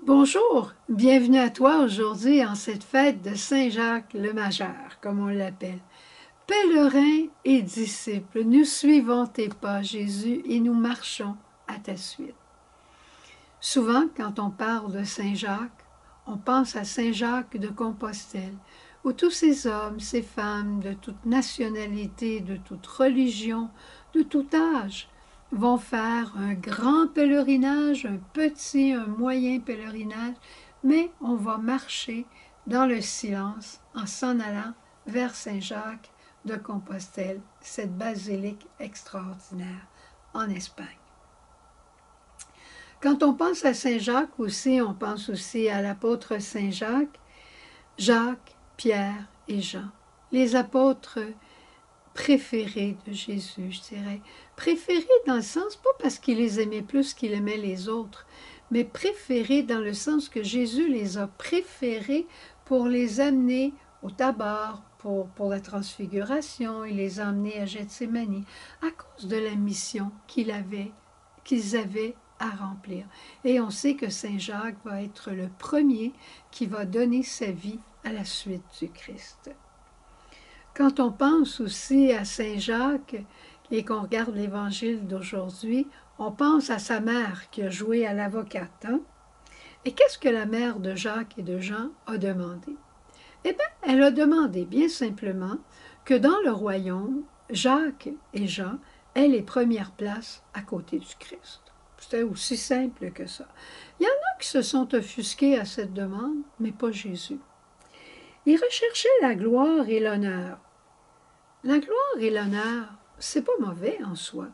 Bonjour, bienvenue à toi aujourd'hui en cette fête de Saint-Jacques le Majeur, comme on l'appelle. Pèlerins et disciples, nous suivons tes pas, Jésus, et nous marchons à ta suite. Souvent, quand on parle de Saint-Jacques, on pense à Saint-Jacques de Compostelle, où tous ces hommes, ces femmes de toute nationalité, de toute religion, de tout âge, vont faire un grand pèlerinage, un petit, un moyen pèlerinage, mais on va marcher dans le silence en s'en allant vers Saint-Jacques de Compostelle, cette basilique extraordinaire en Espagne. Quand on pense à Saint-Jacques aussi, on pense aussi à l'apôtre Saint-Jacques, Jacques, Pierre et Jean, les apôtres préférés de Jésus, je dirais. Préférés dans le sens, pas parce qu'il les aimait plus qu'il aimait les autres, mais préférés dans le sens que Jésus les a préférés pour les amener au tabac, pour la transfiguration, il les a amenés à Gethsémani, à cause de la mission qu'ils avaient à remplir. Et on sait que Saint Jacques va être le premier qui va donner sa vie à la suite du Christ. Quand on pense aussi à Saint Jacques et qu'on regarde l'Évangile d'aujourd'hui, on pense à sa mère qui a joué à l'avocate. Et qu'est-ce que la mère de Jacques et de Jean a demandé? Eh bien, elle a demandé bien simplement que dans le royaume, Jacques et Jean aient les premières places à côté du Christ. C'était aussi simple que ça. Il y en a qui se sont offusqués à cette demande, mais pas Jésus. Il recherchait la gloire et l'honneur. La gloire et l'honneur, c'est pas mauvais en soi.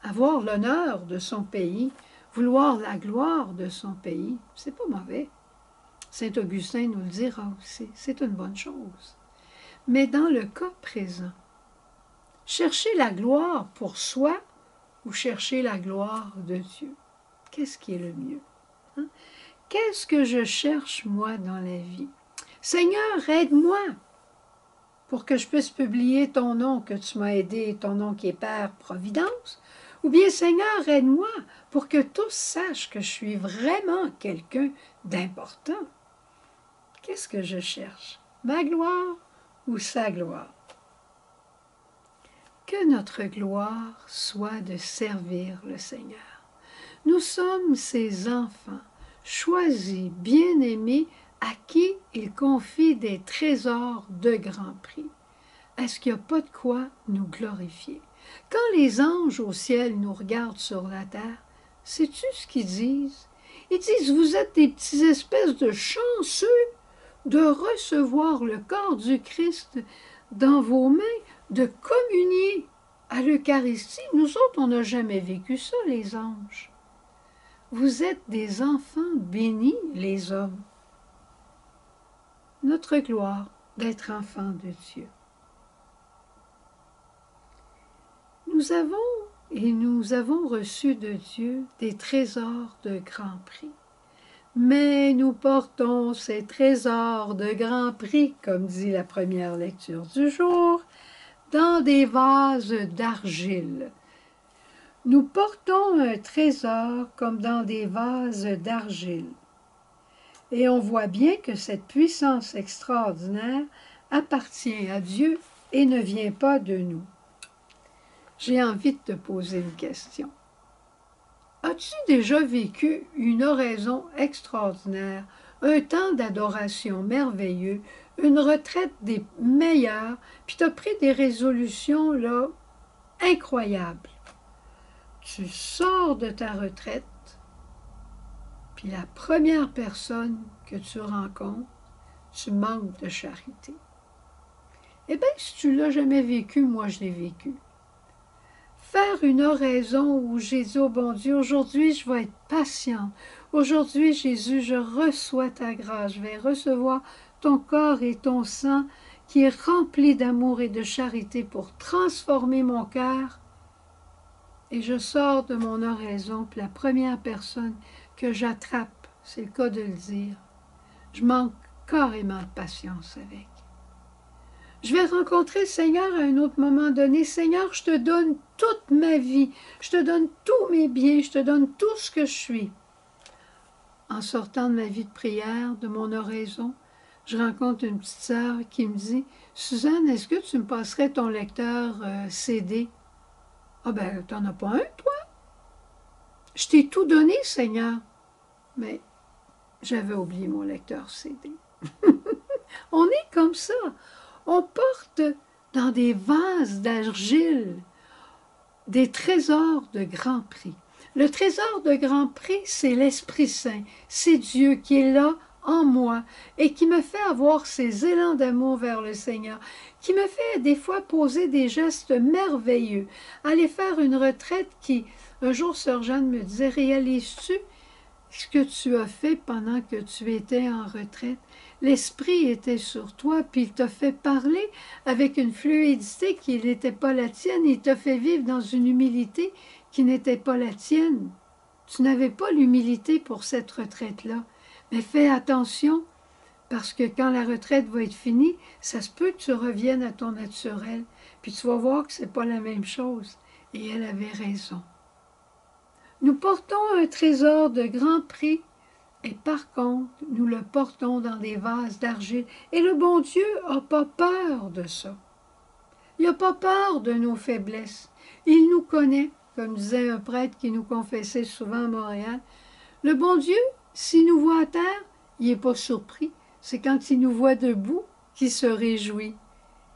Avoir l'honneur de son pays, vouloir la gloire de son pays, c'est pas mauvais. Saint Augustin nous le dira aussi, c'est une bonne chose. Mais dans le cas présent, chercher la gloire pour soi ou chercher la gloire de Dieu, qu'est-ce qui est le mieux? Qu'est-ce que je cherche, moi, dans la vie? Seigneur, aide-moi pour que je puisse publier ton nom que tu m'as aidé, ton nom qui est Père Providence. Ou bien, Seigneur, aide-moi pour que tous sachent que je suis vraiment quelqu'un d'important. Qu'est-ce que je cherche? Ma gloire ou sa gloire? Que notre gloire soit de servir le Seigneur. Nous sommes ses enfants, choisis, bien-aimés, à qui il confie des trésors de grand prix. Est-ce qu'il n'y a pas de quoi nous glorifier? Quand les anges au ciel nous regardent sur la terre, sais-tu ce qu'ils disent? Ils disent, vous êtes des petits espèces de chanceux de recevoir le corps du Christ dans vos mains, de communier à l'Eucharistie. Nous autres, on n'a jamais vécu ça, les anges. Vous êtes des enfants bénis, les hommes. Notre gloire d'être enfants de Dieu. Nous avons reçu de Dieu des trésors de grand prix. Mais nous portons ces trésors de grand prix, comme dit la première lecture du jour, dans des vases d'argile. Nous portons un trésor comme dans des vases d'argile. Et on voit bien que cette puissance extraordinaire appartient à Dieu et ne vient pas de nous. J'ai envie de te poser une question. As-tu déjà vécu une oraison extraordinaire, un temps d'adoration merveilleux, une retraite des meilleures, puis tu as pris des résolutions là, incroyables? Tu sors de ta retraite, puis la première personne que tu rencontres, tu manques de charité. Eh bien, si tu ne l'as jamais vécu, moi je l'ai vécu. Faire une oraison où j'ai dit au bon Dieu, aujourd'hui je vais être patiente. Aujourd'hui, Jésus, je reçois ta grâce. Je vais recevoir ton corps et ton sang qui est rempli d'amour et de charité pour transformer mon cœur. Et je sors de mon oraison, puis la première personne que j'attrape, c'est le cas de le dire, je manque carrément de patience avec. Je vais rencontrer le Seigneur à un autre moment donné. Seigneur, je te donne toute ma vie. Je te donne tous mes biens. Je te donne tout ce que je suis. en sortant de ma vie de prière, de mon oraison, je rencontre une petite sœur qui me dit « Suzanne, est-ce que tu me passerais ton lecteur CD? » « Ah ben, t'en as pas un, toi? » « Je t'ai tout donné, Seigneur. » Mais j'avais oublié mon lecteur CD. On est comme ça. On porte dans des vases d'argile des trésors de grand prix. Le trésor de grand prix, c'est l'Esprit Saint. C'est Dieu qui est là en moi et qui me fait avoir ces élans d'amour vers le Seigneur, qui me fait des fois poser des gestes merveilleux. Aller faire une retraite qui, un jour, Sœur Jeanne me disait, réalises-tu ce que tu as fait pendant que tu étais en retraite? L'Esprit était sur toi, puis il t'a fait parler avec une fluidité qui n'était pas la tienne. Il t'a fait vivre dans une humilité qui n'était pas la tienne. Tu n'avais pas l'humilité pour cette retraite-là. Mais fais attention, parce que quand la retraite va être finie, ça se peut que tu reviennes à ton naturel. Puis tu vas voir que ce n'est pas la même chose. Et elle avait raison. Nous portons un trésor de grand prix, et par contre, nous le portons dans des vases d'argile. Et le bon Dieu n'a pas peur de ça. Il n'a pas peur de nos faiblesses. Il nous connaît, comme disait un prêtre qui nous confessait souvent à Montréal. Le bon Dieu, s'il nous voit à terre, il n'est pas surpris. C'est quand il nous voit debout qu'il se réjouit.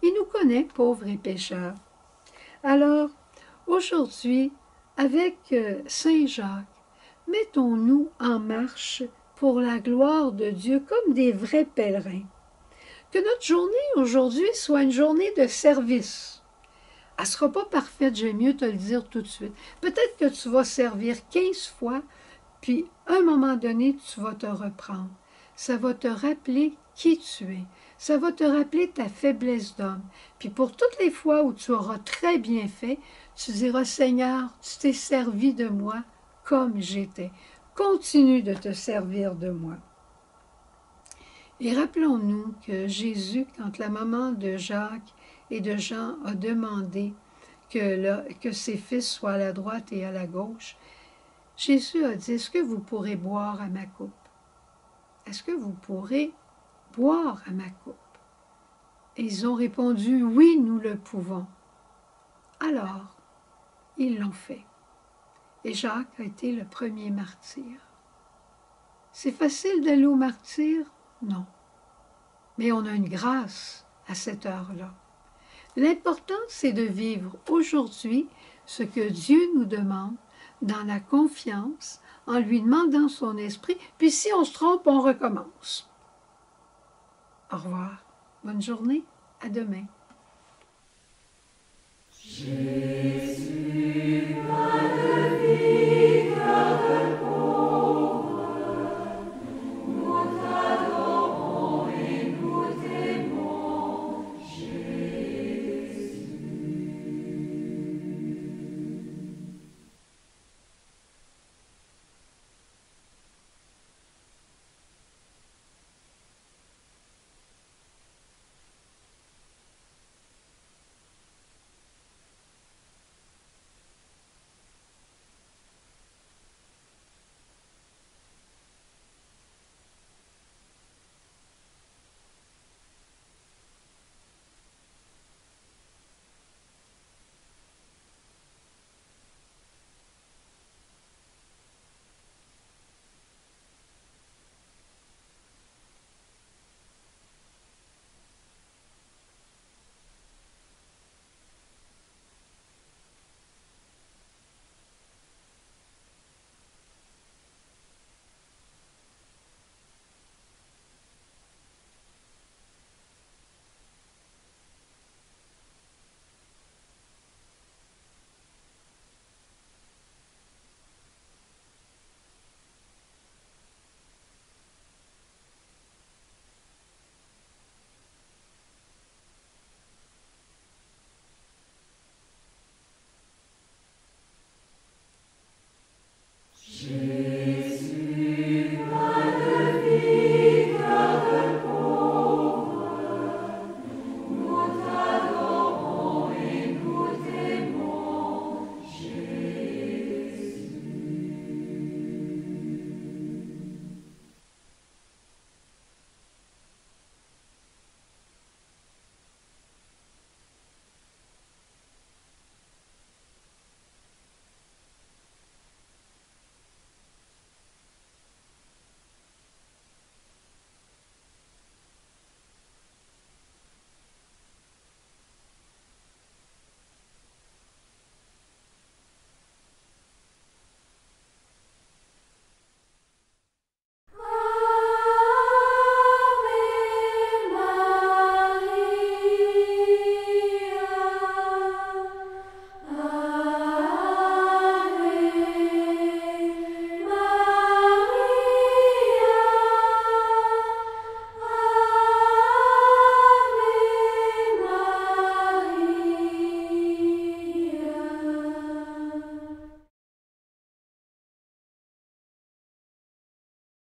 Il nous connaît, pauvres et pécheurs. Alors, aujourd'hui, avec Saint Jacques, mettons-nous en marche pour la gloire de Dieu comme des vrais pèlerins. Que notre journée aujourd'hui soit une journée de service. Elle ne sera pas parfaite, j'aime mieux te le dire tout de suite. Peut-être que tu vas servir 15 fois, puis à un moment donné, tu vas te reprendre. Ça va te rappeler qui tu es. Ça va te rappeler ta faiblesse d'homme. Puis pour toutes les fois où tu auras très bien fait, tu diras, Seigneur, tu t'es servi de moi comme j'étais. Continue de te servir de moi. Et rappelons-nous que Jésus, quand la maman de Jacques et de Jean a demandé que ses fils soient à la droite et à la gauche, Jésus a dit, est-ce que vous pourrez boire à ma coupe? Est-ce que vous pourrez boire à ma coupe? Et ils ont répondu, oui, nous le pouvons. Alors, ils l'ont fait. Et Jacques a été le premier martyr. C'est facile d'aller au martyr? Non. Mais on a une grâce à cette heure-là. L'important, c'est de vivre aujourd'hui ce que Dieu nous demande dans la confiance, en lui demandant son esprit, puis si on se trompe, on recommence. Au revoir. Bonne journée. À demain. Jésus.